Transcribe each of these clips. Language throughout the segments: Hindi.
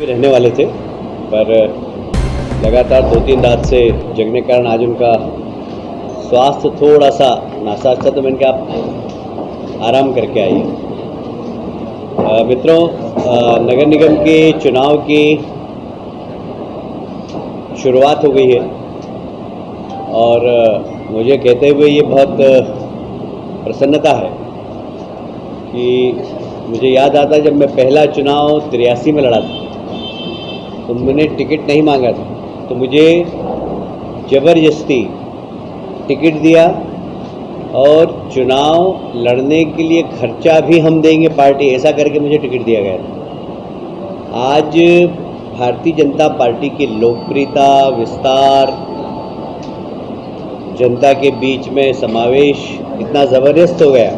रहने वाले थे, पर लगातार 2-3 रात से जगने के कारण आज उनका स्वास्थ्य थोड़ा सा नासाज था, तो मैंने कहा आप आराम करके आइए। मित्रों, नगर निगम के चुनाव की शुरुआत हो गई है और मुझे कहते हुए ये बहुत प्रसन्नता है कि मुझे याद आता है जब मैं पहला चुनाव 83 में लड़ा था तो मैंने टिकट नहीं मांगा था, तो मुझे ज़बरदस्ती टिकट दिया और चुनाव लड़ने के लिए खर्चा भी हम देंगे पार्टी, ऐसा करके मुझे टिकट दिया गया था। आज भारतीय जनता पार्टी की लोकप्रियता, विस्तार, जनता के बीच में समावेश इतना ज़बरदस्त हो गया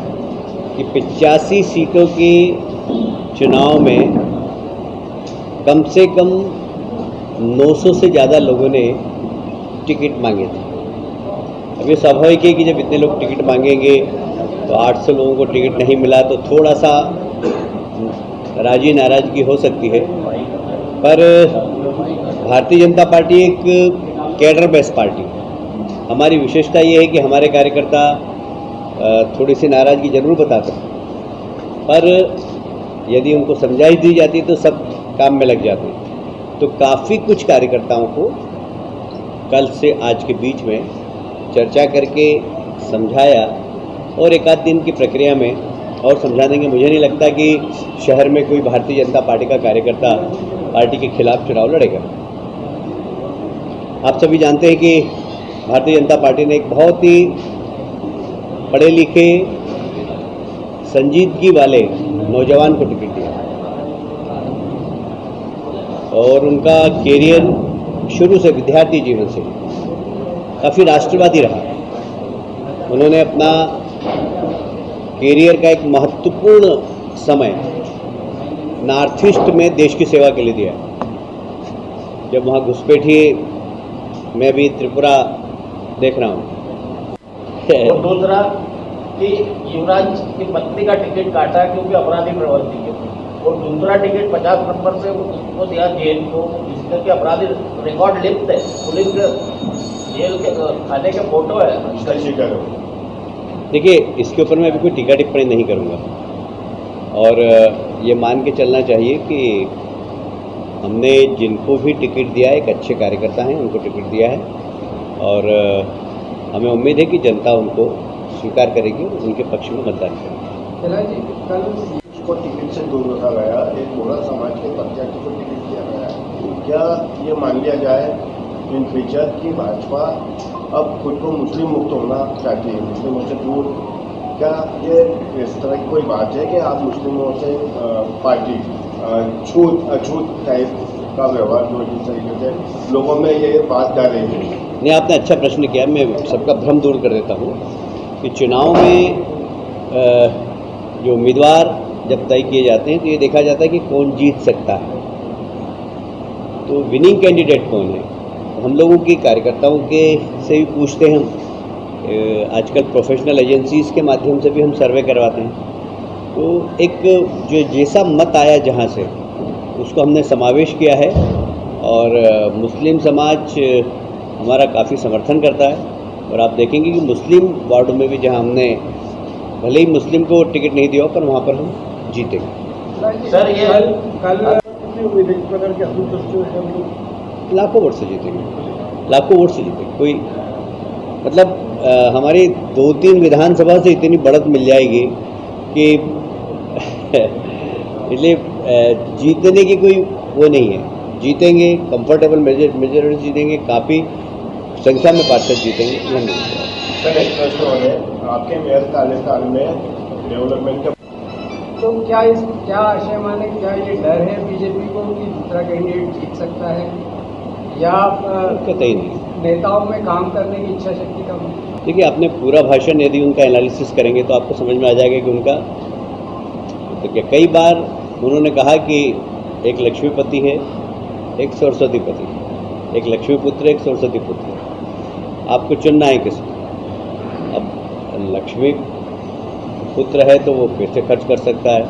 कि 85 सीटों के चुनाव में कम से कम 900 से ज़्यादा लोगों ने टिकट मांगे थे। अब ये स्वाभाविक है कि जब इतने लोग टिकट मांगेंगे तो 800 लोगों को टिकट नहीं मिला तो थोड़ा सा राजी नाराज़गी हो सकती है, पर भारतीय जनता पार्टी एक कैडर बेस्ड पार्टी है। हमारी विशेषता ये है कि हमारे कार्यकर्ता थोड़ी सी नाराज़गी जरूर बताते हैं, पर यदि उनको समझाई दी जाती तो सब काम में लग जाते हैं। तो काफ़ी कुछ कार्यकर्ताओं को कल से आज के बीच में चर्चा करके समझाया और एक आध दिन की प्रक्रिया में और समझा देंगे। मुझे नहीं लगता कि शहर में कोई भारतीय जनता पार्टी का कार्यकर्ता पार्टी के खिलाफ चुनाव लड़ेगा। आप सभी जानते हैं कि भारतीय जनता पार्टी ने एक बहुत ही पढ़े लिखे, संजीदगी वाले नौजवान को टिकट दिया और उनका कैरियर शुरू से, विद्यार्थी जीवन से काफ़ी राष्ट्रवादी रहा। उन्होंने अपना कैरियर का एक महत्वपूर्ण समय नॉर्थ ईस्ट में देश की सेवा के लिए दिया। जब वहाँ घुसपैठी, मैं भी त्रिपुरा देख रहा हूँ। और दूसरा कि युवराज की पत्नी का टिकट काटा क्योंकि अपराधी प्रवृत्ति के, और दूसरा टिकट 50 नंबर से उसको दिया जेल को, जिसके कि अपराधी रिकॉर्ड लिप्त है, पुलिस के जेल के खाने के फोटो है। देखिए, इसके ऊपर मैं अभी कोई टीका टिप्पणी नहीं करूँगा और ये मान के चलना चाहिए कि हमने जिनको भी टिकट दिया, एक अच्छे कार्यकर्ता हैं, उनको टिकट दिया है और हमें उम्मीद है कि जनता उनको स्वीकार करेगी और उनके पक्ष में मतदान करेगी। कल को टिकट से दूर रखा गया, एक बोरा समाज के प्रत्याशी को टिकट दिया गया। क्या ये मान लिया जाए इन फ्यूचर की भाजपा अब खुद को मुस्लिम मुक्त होना चाहती है, मुस्लिमों से दूर? क्या ये इस तरह की कोई बात है कि आप मुस्लिमों से पार्टी अछूत टाइप का व्यवहार जो जिस तरीके से लोगों में ये बात जा रही है? नहीं, आपने अच्छा प्रश्न किया। मैं सबका भ्रम दूर कर देता हूँ कि चुनाव में जो उम्मीदवार जब तय किए जाते हैं तो ये देखा जाता है कि कौन जीत सकता है, तो विनिंग कैंडिडेट कौन है। हम लोगों के कार्यकर्ताओं के से भी पूछते हैं हम, आजकल प्रोफेशनल एजेंसीज़ के माध्यम से भी हम सर्वे करवाते हैं, तो एक जो जैसा मत आया जहाँ से उसको हमने समावेश किया है और मुस्लिम समाज हमारा काफ़ी समर्थन करता है और आप देखेंगे कि मुस्लिम वार्डों में भी जहाँ हमने भले ही मुस्लिम को टिकट नहीं दिया पर वहाँ पर हम जीतेंगे। सर, ये लाखों वोट से जीतेंगे, लाखों वोट से जीतेंगे। कोई मतलब हमारी 2-3 विधानसभा से इतनी बढ़त मिल जाएगी कि इसलिए जीतने की कोई वो नहीं है। जीतेंगे, कंफर्टेबल मेजोरिटी जीतेंगे, काफ़ी संख्या में पार्षद जीतेंगे। सर, एक प्रश्न और है, आपके मेयर कार्यकाल में डेवलपमेंट का तो क्या आशय माने, क्या ये डर है बीजेपी को कि दूसरा कैंडिडेट जीत सकता है, या कतई नहीं, नेताओं में काम करने की इच्छा शक्ति कम? देखिए, आपने पूरा भाषण यदि उनका एनालिसिस करेंगे तो आपको समझ में आ जाएगा कि उनका तो क्या, कई बार उन्होंने कहा कि एक लक्ष्मीपति है, एक सरस्वती पति, एक लक्ष्मी पुत्र, एक सरस्वती पुत्र, आपको चुनना है किसको। अब लक्ष्मी पुत्र है तो वो पैसे खर्च कर सकता है,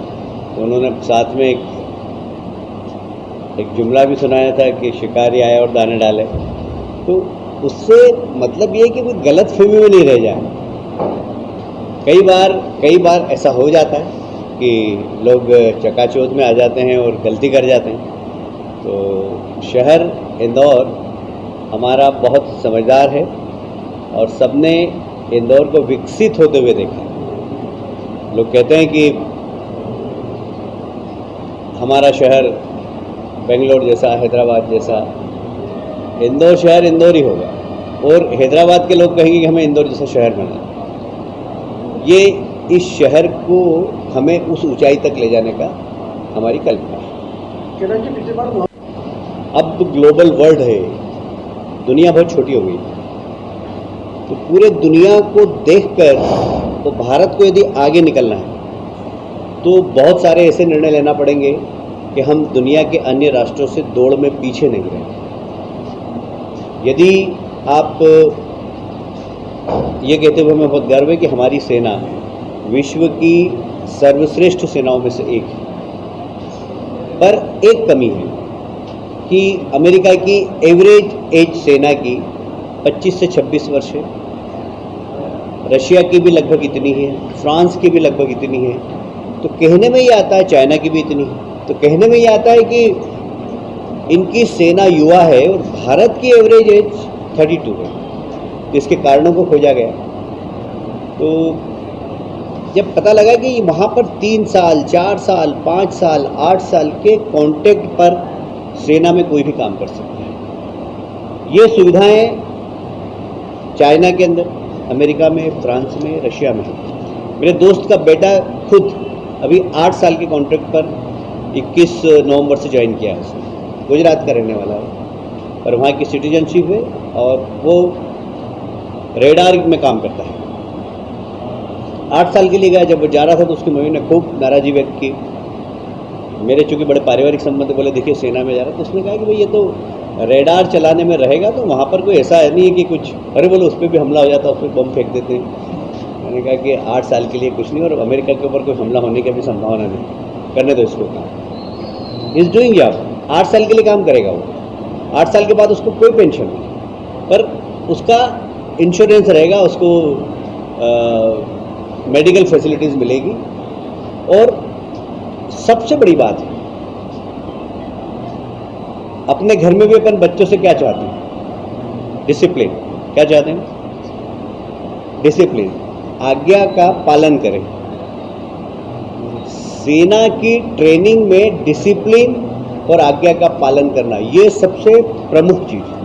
तो उन्होंने साथ में एक एक जुमला भी सुनाया था कि शिकारी आया और दाने डाले, तो उससे मतलब ये है कि कोई गलत फहमी में नहीं रह जाए। कई बार ऐसा हो जाता है कि लोग चकाचौंध में आ जाते हैं और गलती कर जाते हैं। तो शहर इंदौर हमारा बहुत समझदार है और सबने इंदौर को विकसित होते हुए देखा। लोग कहते हैं कि हमारा शहर बेंगलोर जैसा, हैदराबाद जैसा, इंदौर शहर इंदौर ही होगा, और हैदराबाद के लोग कहेंगे कि हमें इंदौर जैसा शहर बना। ये इस शहर को हमें उस ऊंचाई तक ले जाने का हमारी कल्पना है। अब तो ग्लोबल वर्ल्ड है, दुनिया बहुत छोटी हो गई, तो पूरे दुनिया को देखकर तो भारत को यदि आगे निकलना है तो बहुत सारे ऐसे निर्णय लेना पड़ेंगे कि हम दुनिया के अन्य राष्ट्रों से दौड़ में पीछे नहीं रहें। यदि आप ये कहते हुए हमें बहुत गर्व है कि हमारी सेना विश्व की सर्वश्रेष्ठ सेनाओं में से एक है, पर एक कमी है कि अमेरिका की एवरेज एज सेना की 25 से 26 वर्ष है, रशिया की भी लगभग इतनी है, फ्रांस की भी लगभग इतनी है, तो कहने में ही आता है, चाइना की भी इतनी है, तो कहने में ही आता है कि इनकी सेना युवा है और भारत की एवरेज एज 32 है। तो इसके कारणों को खोजा गया, तो जब पता लगा कि वहाँ पर 3 साल, 4 साल, 5 साल, 8 साल के कॉन्ट्रैक्ट पर सेना में कोई भी काम कर सकता है। ये सुविधाएं चाइना के अंदर, अमेरिका में, फ्रांस में, रशिया में। मेरे दोस्त का बेटा खुद अभी 8 साल के कॉन्ट्रैक्ट पर 21 नवंबर से ज्वाइन किया है उसने, गुजरात का रहने वाला है, और वहाँ की सिटीजनशिप है और वो रेडार में काम करता है। 8 साल के लिए गया, जब वो जा रहा था तो उसकी मम्मी ने खूब नाराज़गी व्यक्त की। मेरे चूँकि बड़े पारिवारिक संबंध, बोले देखिए सेना में जा रहा है, तो उसने कहा कि भाई ये तो रेडार चलाने में रहेगा, तो वहाँ पर कोई ऐसा है नहीं है कि कुछ, अरे बोलो उस पर भी हमला हो जाता, उस पर बम फेंक देते हैं। मैंने कहा कि 8 साल के लिए कुछ नहीं, और अमेरिका के ऊपर कोई हमला होने की भी संभावना नहीं, करने दो इसको काम। इज़ डूइंग जॉब, 8 साल के लिए काम करेगा वो, 8 साल के बाद उसको कोई पेंशन नहीं, पर उसका इंश्योरेंस रहेगा, उसको मेडिकल फैसिलिटीज़ मिलेगी। और सबसे बड़ी बात है, अपने घर में भी अपन बच्चों से क्या चाहते हैं? डिसिप्लिन। क्या चाहते हैं? डिसिप्लिन, आज्ञा का पालन करें। सेना की ट्रेनिंग में डिसिप्लिन और आज्ञा का पालन करना, ये सबसे प्रमुख चीज़ है।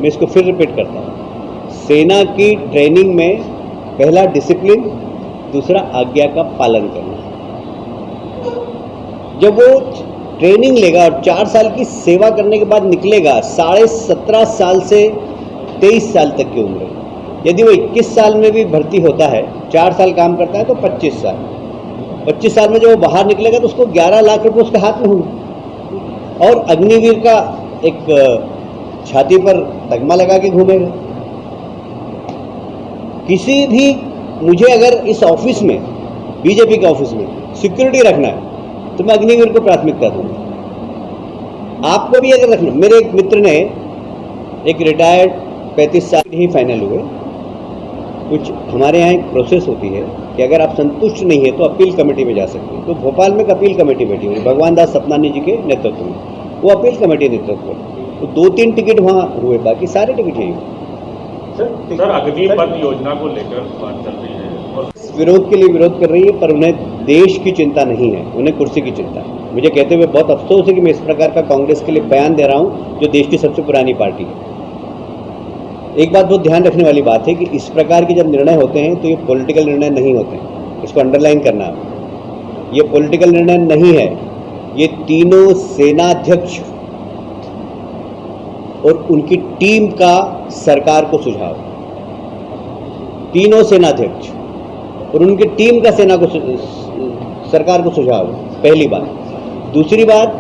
मैं इसको फिर रिपीट करता हूँ, सेना की ट्रेनिंग में पहला डिसिप्लिन, दूसरा आज्ञा का पालन करना। जब वो ट्रेनिंग लेगा और 4 साल की सेवा करने के बाद निकलेगा, 17.5 साल से 23 साल तक की उम्र है। यदि वो 21 साल में भी भर्ती होता है, 4 साल काम करता है, तो 25 साल, 25 साल में जब वो बाहर निकलेगा तो उसको 11 लाख रुपए उसके हाथ में होंगे, और अग्निवीर का एक छाती पर तगमा लगा के घूमेगा। किसी भी, मुझे अगर इस ऑफिस में, बीजेपी के ऑफिस में सिक्योरिटी रखना है तो मैं अग्निवीर को प्राथमिकता दूंगा। आपको भी अगर रखना, मेरे एक मित्र ने, एक रिटायर्ड 35 साल ही फाइनल हुए, कुछ हमारे यहाँ एक प्रोसेस होती है कि अगर आप संतुष्ट नहीं है तो अपील कमेटी में जा सकते हैं। तो भोपाल में एक अपील कमेटी बैठी हुई, भगवान दास सपनानी जी के नेतृत्व में, वो अपील कमेटी नेतृत्व में, तो 2-3 टिकट वहाँ हुए, बाकी सारे टिकट यही हुए। सर अग्निपथ योजना को लेकर बात चल रही है और विरोध के लिए विरोध कर रही है, पर उन्हें देश की चिंता नहीं है, उन्हें कुर्सी की चिंता है। मुझे कहते हुए बहुत अफसोस है कि मैं इस प्रकार का कांग्रेस के लिए बयान दे रहा हूं, जो देश की सबसे पुरानी पार्टी है। एक बात बहुत ध्यान रखने वाली बात है कि इस प्रकार के जब निर्णय होते हैं तो ये पॉलिटिकल निर्णय नहीं होते हैं, इसको अंडरलाइन करना है। ये पॉलिटिकल निर्णय नहीं है, ये तीनों सेनाध्यक्ष और उनकी टीम का सरकार को सुझाव, तीनों सेनाध्यक्ष और उनकी टीम का सेना को, सरकार को सुझाव, पहली बात। दूसरी बात,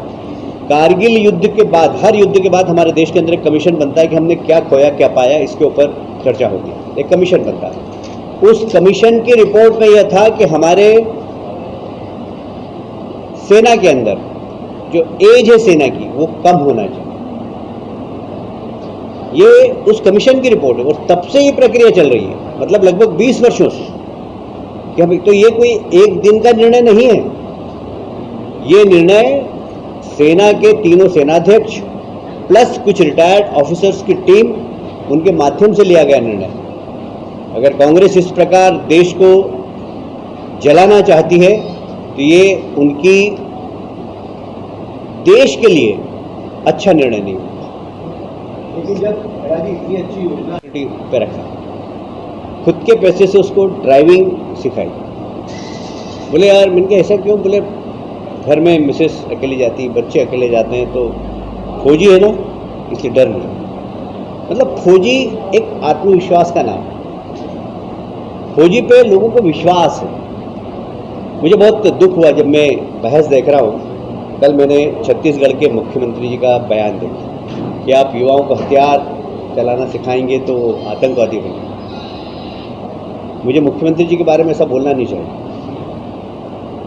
कारगिल युद्ध के बाद, हर युद्ध के बाद हमारे देश के अंदर एक कमीशन बनता है कि हमने क्या खोया क्या पाया, इसके ऊपर चर्चा होती है, एक कमीशन बनता है। उस कमीशन की रिपोर्ट में यह था कि हमारे सेना के अंदर जो एज है सेना की वो कम होना चाहिए। ये उस कमीशन की रिपोर्ट है और तब से ये प्रक्रिया चल रही है, मतलब लगभग 20 वर्षों से। कि हम तो ये कोई एक दिन का निर्णय नहीं है, ये निर्णय सेना के तीनों सेनाध्यक्ष प्लस कुछ रिटायर्ड ऑफिसर्स की टीम, उनके माध्यम से लिया गया निर्णय। अगर कांग्रेस इस प्रकार देश को जलाना चाहती है तो ये उनकी देश के लिए अच्छा निर्णय नहीं। लेकिन जब इतनी अच्छी योजना पे रखा, खुद के पैसे से उसको ड्राइविंग सिखाई। बोले यार, मैंने कहा ऐसा क्यों? बोले घर में मिसेस अकेली जाती, बच्चे अकेले जाते हैं, तो फौजी है ना इसलिए डर नहीं। मतलब फौजी एक आत्मविश्वास का नाम है, फौजी पे लोगों को विश्वास है। मुझे बहुत दुख हुआ जब मैं बहस देख रहा हूँ, कल मैंने छत्तीसगढ़ के मुख्यमंत्री जी का बयान देखा कि आप युवाओं को हथियार चलाना सिखाएंगे तो आतंकवादी बनेंगे। मुझे मुख्यमंत्री जी के बारे में ऐसा बोलना नहीं चाहिए,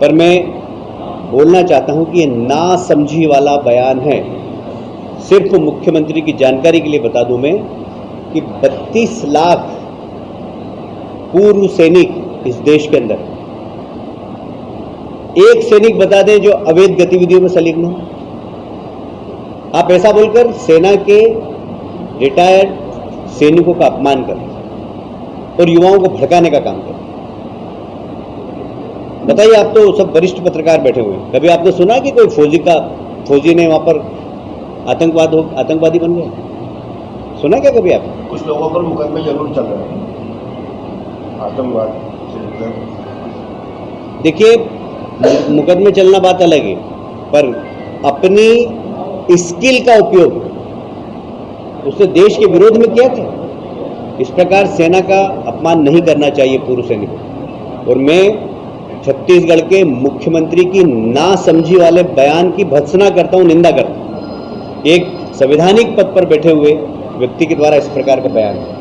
पर मैं बोलना चाहता हूं कि ये नासमझी वाला बयान है। सिर्फ मुख्यमंत्री की जानकारी के लिए बता दूं मैं कि 32 लाख पूर्व सैनिक इस देश के अंदर, एक सैनिक बता दें जो अवैध गतिविधियों में संलिग्न हो। आप ऐसा बोलकर सेना के रिटायर्ड सैनिकों का अपमान करें और युवाओं को भड़काने का काम करें। बताइए, आप तो सब वरिष्ठ पत्रकार बैठे हुए हैं, कभी आपने सुना कि कोई फौजी ने वहां पर आतंकवादी बन गया? सुना क्या कभी आप? कुछ लोगों पर मुकदमे जरूर चल रहे हैं आतंकवाद से। देखिए, मुकदमे चलना बात अलग है, पर अपनी स्किल का उपयोग उसने देश के विरोध में किया था। इस प्रकार सेना का अपमान नहीं करना चाहिए पूर्व सैनिकों। और मैं छत्तीसगढ़ के मुख्यमंत्री की नासमझी वाले बयान की भर्त्सना करता हूं, निंदा करता हूं। एक संवैधानिक पद पर बैठे हुए व्यक्ति के द्वारा इस प्रकार का बयान है।